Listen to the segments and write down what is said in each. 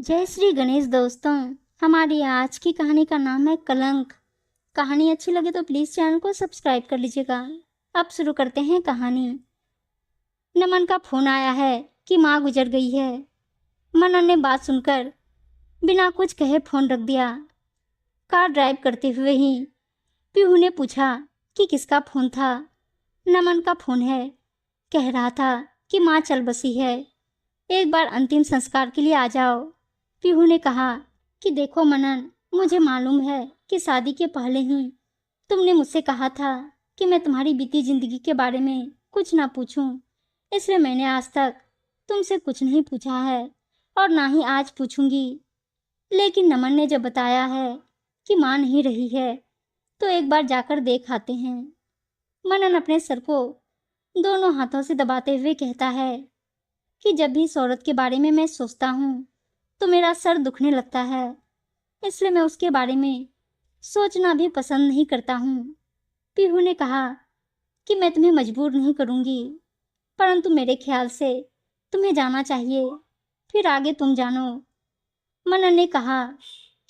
जय श्री गणेश दोस्तों। हमारी आज की कहानी का नाम है कलंक। कहानी अच्छी लगे तो प्लीज़ चैनल को सब्सक्राइब कर लीजिएगा। अब शुरू करते हैं कहानी। नमन का फोन आया है कि माँ गुजर गई है। मनन ने बात सुनकर बिना कुछ कहे फोन रख दिया। कार ड्राइव करते हुए ही पीहू ने पूछा कि किसका फोन था। नमन का फोन है। कह रहा था कि माँ चल बसी है, एक बार अंतिम संस्कार के लिए आ जाओ। पीहू ने कहा कि देखो मनन, मुझे मालूम है कि शादी के पहले ही तुमने मुझसे कहा था कि मैं तुम्हारी बीती जिंदगी के बारे में कुछ ना पूछूं, इसलिए मैंने आज तक तुमसे कुछ नहीं पूछा है और ना ही आज पूछूंगी। लेकिन नमन ने जब बताया है कि माँ नहीं रही है तो एक बार जाकर देख आते हैं। मनन अपने सर को दोनों हाथों से दबाते हुए कहता है कि जब भी इस औरत के बारे में मैं सोचता हूँ तो मेरा सर दुखने लगता है, इसलिए मैं उसके बारे में सोचना भी पसंद नहीं करता हूँ। पीहू ने कहा कि मैं तुम्हें मजबूर नहीं करूँगी, परंतु मेरे ख्याल से तुम्हें जाना चाहिए, फिर आगे तुम जानो। मनन ने कहा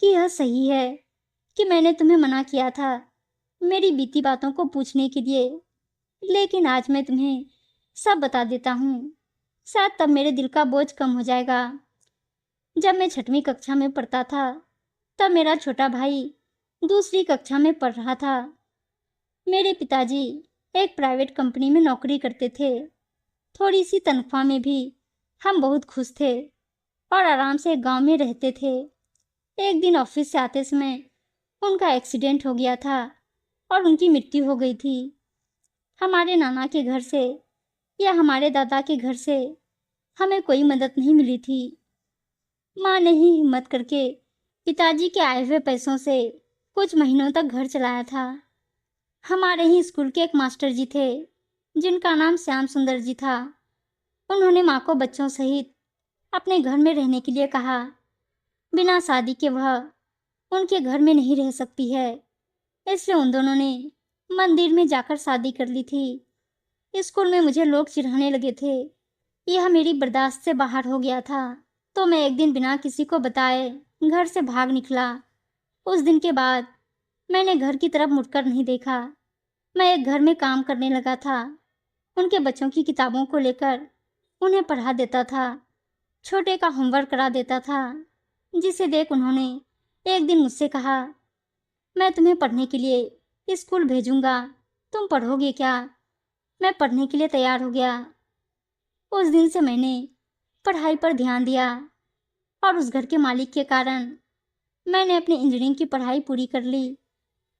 कि यह सही है कि मैंने तुम्हें मना किया था मेरी बीती बातों को पूछने के लिए, लेकिन आज मैं तुम्हें सब बता देता हूँ, शायद तब मेरे दिल का बोझ कम हो जाएगा। जब मैं 6वीं कक्षा में पढ़ता था तब मेरा छोटा भाई दूसरी कक्षा में पढ़ रहा था। मेरे पिताजी एक प्राइवेट कंपनी में नौकरी करते थे। थोड़ी सी तनख्वाह में भी हम बहुत खुश थे और आराम से गांव में रहते थे। एक दिन ऑफिस से आते समय उनका एक्सीडेंट हो गया था और उनकी मृत्यु हो गई थी। हमारे नाना के घर से या हमारे दादा के घर से हमें कोई मदद नहीं मिली थी। माँ ने ही हिम्मत करके पिताजी के आए हुए पैसों से कुछ महीनों तक घर चलाया था। हमारे ही स्कूल के एक मास्टर जी थे जिनका नाम श्याम सुंदर जी था। उन्होंने माँ को बच्चों सहित अपने घर में रहने के लिए कहा। बिना शादी के वह उनके घर में नहीं रह सकती है, इसलिए उन दोनों ने मंदिर में जाकर शादी कर ली थी। स्कूल में मुझे लोग चिढ़ाने लगे थे। यह मेरी बर्दाश्त से बाहर हो गया था, तो मैं एक दिन बिना किसी को बताए घर से भाग निकला। उस दिन के बाद मैंने घर की तरफ मुड़कर नहीं देखा। मैं एक घर में काम करने लगा था। उनके बच्चों की किताबों को लेकर उन्हें पढ़ा देता था, छोटे का होमवर्क करा देता था, जिसे देख उन्होंने एक दिन मुझसे कहा, मैं तुम्हें पढ़ने के लिए स्कूल भेजूंगा, तुम पढ़ोगे क्या? मैं पढ़ने के लिए तैयार हो गया। उस दिन से मैंने पढ़ाई पर ध्यान दिया और उस घर के मालिक के कारण मैंने अपनी इंजीनियरिंग की पढ़ाई पूरी कर ली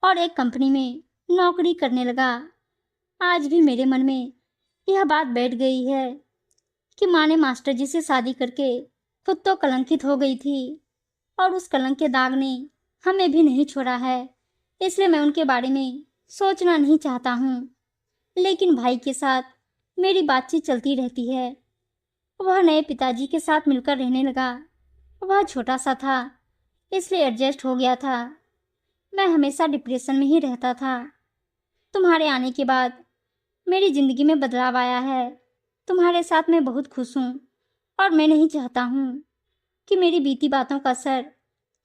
और एक कंपनी में नौकरी करने लगा। आज भी मेरे मन में यह बात बैठ गई है कि माँ ने मास्टर जी से शादी करके खुद तो कलंकित हो गई थी और उस कलंक के दाग ने हमें भी नहीं छोड़ा है, इसलिए मैं उनके बारे में सोचना नहीं चाहता हूँ। लेकिन भाई के साथ मेरी बातचीत चलती रहती है। वह नए पिताजी के साथ मिलकर रहने लगा। वह छोटा सा था, इसलिए एडजस्ट हो गया था। मैं हमेशा डिप्रेशन में ही रहता था। तुम्हारे आने के बाद मेरी जिंदगी में बदलाव आया है। तुम्हारे साथ मैं बहुत खुश हूँ और मैं नहीं चाहता हूँ कि मेरी बीती बातों का असर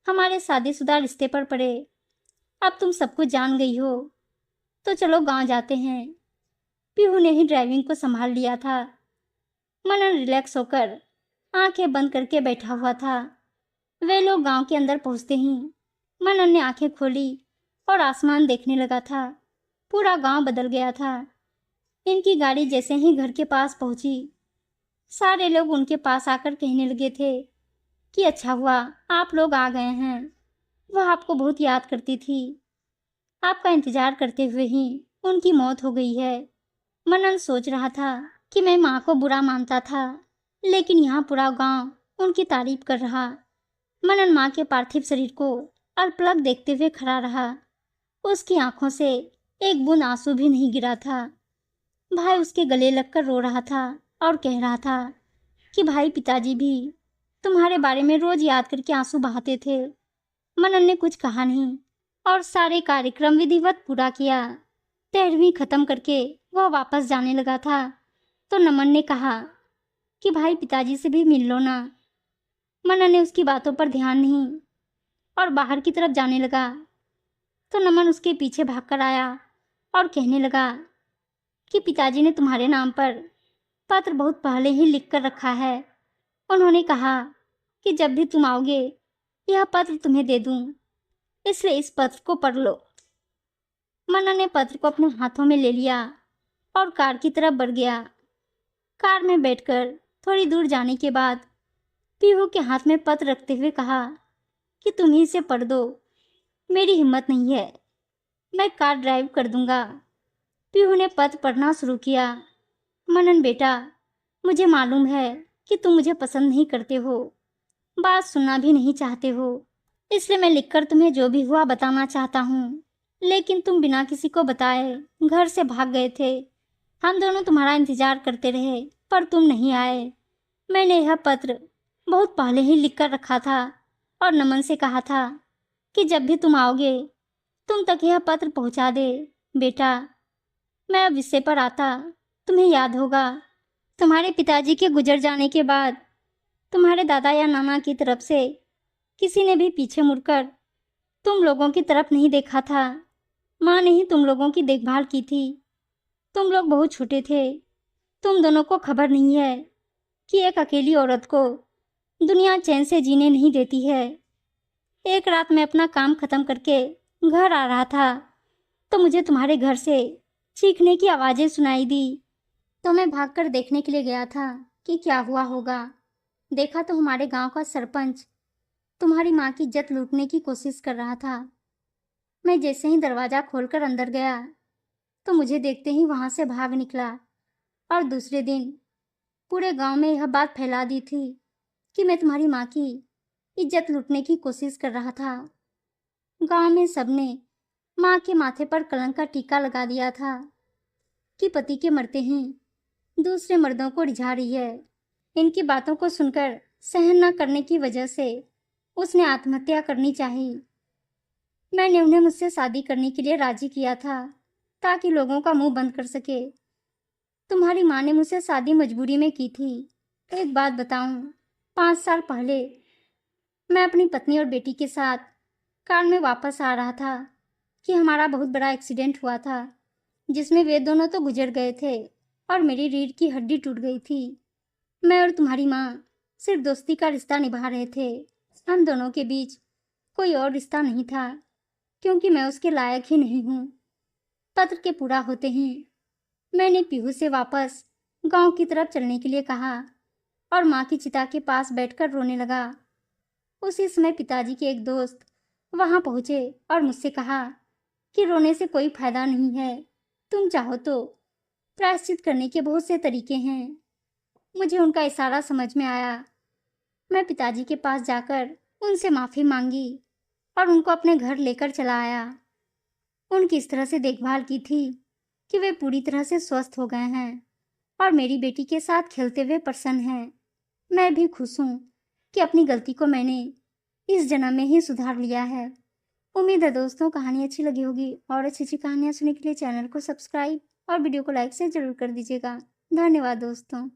हमारे शादीशुदा रिश्ते पर पड़े। अब तुम सब कुछ जान गई हो तो चलो गांव जाते हैं। पीहू ने ही ड्राइविंग को संभाल लिया था। मनन रिलैक्स होकर आंखें बंद करके बैठा हुआ था। वे लोग गांव के अंदर पहुंचते ही मनन ने आंखें खोली और आसमान देखने लगा था। पूरा गांव बदल गया था। इनकी गाड़ी जैसे ही घर के पास पहुंची, सारे लोग उनके पास आकर कहने लगे थे कि अच्छा हुआ आप लोग आ गए हैं, वह आपको बहुत याद करती थी। आपका इंतजार करते हुए ही उनकी मौत हो गई है। मनन सोच रहा था कि मैं माँ को बुरा मानता था, लेकिन यहाँ पूरा गांव उनकी तारीफ कर रहा। मनन माँ के पार्थिव शरीर को अलपलक देखते हुए खड़ा रहा। उसकी आंखों से एक बूंद आंसू भी नहीं गिरा था। भाई उसके गले लगकर रो रहा था और कह रहा था कि भाई पिताजी भी तुम्हारे बारे में रोज याद करके आंसू बहाते थे। मनन ने कुछ कहा नहीं और सारे कार्यक्रम विधिवत पूरा किया। 13वीं खत्म करके वह वापस जाने लगा था तो नमन ने कहा कि भाई पिताजी से भी मिल लो ना। मनन ने उसकी बातों पर ध्यान नहीं और बाहर की तरफ जाने लगा तो नमन उसके पीछे भागकर आया और कहने लगा कि पिताजी ने तुम्हारे नाम पर पत्र बहुत पहले ही लिख कर रखा है। उन्होंने कहा कि जब भी तुम आओगे यह पत्र तुम्हें दे दूं, इसलिए इस पत्र को पढ़ लो। मन्ना ने पत्र को अपने हाथों में ले लिया और कार की तरफ बढ़ गया। कार में बैठकर थोड़ी दूर जाने के बाद पीहू के हाथ में पत्र रखते हुए कहा कि तुम ही इसे पढ़ दो, मेरी हिम्मत नहीं है, मैं कार ड्राइव कर दूंगा। पीहू ने पत्र पढ़ना शुरू किया। मनन बेटा, मुझे मालूम है कि तुम मुझे पसंद नहीं करते हो, बात सुनना भी नहीं चाहते हो, इसलिए मैं लिखकर तुम्हें जो भी हुआ बताना चाहता हूँ। लेकिन तुम बिना किसी को बताए घर से भाग गए थे। हम दोनों तुम्हारा इंतजार करते रहे पर तुम नहीं आए। मैंने यह पत्र बहुत पहले ही लिख कर रखा था और नमन से कहा था कि जब भी तुम आओगे तुम तक यह पत्र पहुँचा दे। बेटा, मैं अब विषय पर आता। तुम्हें याद होगा, तुम्हारे पिताजी के गुजर जाने के बाद तुम्हारे दादा या नाना की तरफ से किसी ने भी पीछे मुड़कर तुम लोगों की तरफ नहीं देखा था। माँ ने ही तुम लोगों की देखभाल की थी। तुम लोग बहुत छोटे थे। तुम दोनों को खबर नहीं है कि एक अकेली औरत को दुनिया चैन से जीने नहीं देती है। एक रात मैं अपना काम खत्म करके घर आ रहा था तो मुझे तुम्हारे घर से चीखने की आवाज़ें सुनाई दी, तो मैं भागकर देखने के लिए गया था कि क्या हुआ होगा। देखा तो हमारे गांव का सरपंच तुम्हारी माँ की इज्जत लूटने की कोशिश कर रहा था। मैं जैसे ही दरवाज़ा खोलकर अंदर गया तो मुझे देखते ही वहाँ से भाग निकला और दूसरे दिन पूरे गांव में यह बात फैला दी थी कि मैं तुम्हारी माँ की इज्जत लूटने की कोशिश कर रहा था। गांव में सबने माँ के माथे पर कलंक का टीका लगा दिया था कि पति के मरते ही दूसरे मर्दों को रिझा रही है। इनकी बातों को सुनकर सहन न करने की वजह से उसने आत्महत्या करनी चाही। मैंने उन्हें मुझसे शादी करने के लिए राजी किया था ताकि लोगों का मुंह बंद कर सके। तुम्हारी माँ ने मुझसे शादी मजबूरी में की थी। एक बात बताऊं, 5 साल पहले मैं अपनी पत्नी और बेटी के साथ कार में वापस आ रहा था कि हमारा बहुत बड़ा एक्सीडेंट हुआ था जिसमें वे दोनों तो गुजर गए थे और मेरी रीढ़ की हड्डी टूट गई थी। मैं और तुम्हारी माँ सिर्फ दोस्ती का रिश्ता निभा रहे थे। हम दोनों के बीच कोई और रिश्ता नहीं था क्योंकि मैं उसके लायक ही नहीं हूँ। पत्र के पूरा होते ही मैंने पीहू से वापस गांव की तरफ चलने के लिए कहा और माँ की चिता के पास बैठकर रोने लगा। उसी समय पिताजी के एक दोस्त वहां पहुंचे और मुझसे कहा कि रोने से कोई फायदा नहीं है, तुम चाहो तो प्रायश्चित करने के बहुत से तरीके हैं। मुझे उनका इशारा समझ में आया। मैं पिताजी के पास जाकर उनसे माफ़ी मांगी और उनको अपने घर लेकर चला आया। उनकी इस तरह से देखभाल की थी कि वे पूरी तरह से स्वस्थ हो गए हैं और मेरी बेटी के साथ खेलते हुए प्रसन्न हैं। मैं भी खुश हूँ कि अपनी गलती को मैंने इस जन्म में ही सुधार लिया है। उम्मीद है दोस्तों कहानी अच्छी लगी होगी और अच्छी अच्छी कहानियाँ सुनने के लिए चैनल को सब्सक्राइब और वीडियो को लाइक से ज़रूर कर दीजिएगा। धन्यवाद दोस्तों।